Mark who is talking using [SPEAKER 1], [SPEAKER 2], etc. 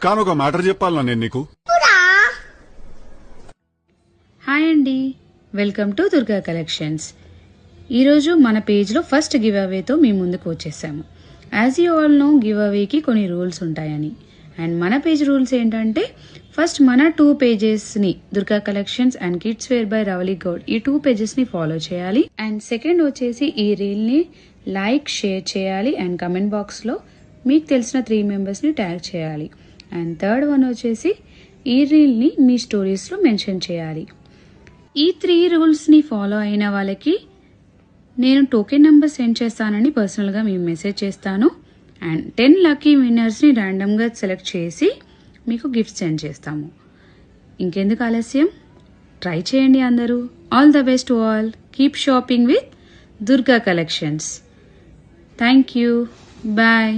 [SPEAKER 1] కానీ ఒక మ్యాటర్ చెప్పాలన్నా నేను నీకు.
[SPEAKER 2] హాయ్ అండి, వెల్కమ్ టు దుర్గా కలెక్షన్స్. ఈరోజు మన పేజ్లో ఫస్ట్ గివ్ అవేతో మీ ముందుకు వచ్చేసాము. As you all know, give అవేకి కొన్ని రూల్స్ ఉంటాయని. అండ్ మన పేజ్ రూల్స్ ఏంటంటే, ఫస్ట్ మన 2 పేజెస్ని Durga collections and kids wear by Ravali Goud, ఈ 2 పేజెస్ని ఫాలో చేయాలి. అండ్ సెకండ్ వచ్చేసి ఈ రీల్ని లైక్, షేర్ చేయాలి. అండ్ కమెంట్ బాక్స్లో మీకు తెలిసిన 3 మెంబర్స్ని ట్యాగ్ చేయాలి. అండ్ థర్డ్ వన్ వచ్చేసి ఈ రీల్ని మీ స్టోరీస్లో మెన్షన్ చేయాలి. ఈ 3 రూల్స్ని ఫాలో అయిన వాళ్ళకి నేను టోకెన్ నెంబర్ సెండ్ చేస్తానని పర్సనల్గా మేము మెసేజ్ చేస్తాను. అండ్ 10 లక్కీ విన్నర్స్ని ర్యాండమ్గా సెలెక్ట్ చేసి మీకు గిఫ్ట్ సెండ్ చేస్తాము. ఇంకెందుకు ఆలస్యం, ట్రై చేయండి అందరూ. All the best to all. Keep shopping with Durga collections. Thank you. Bye.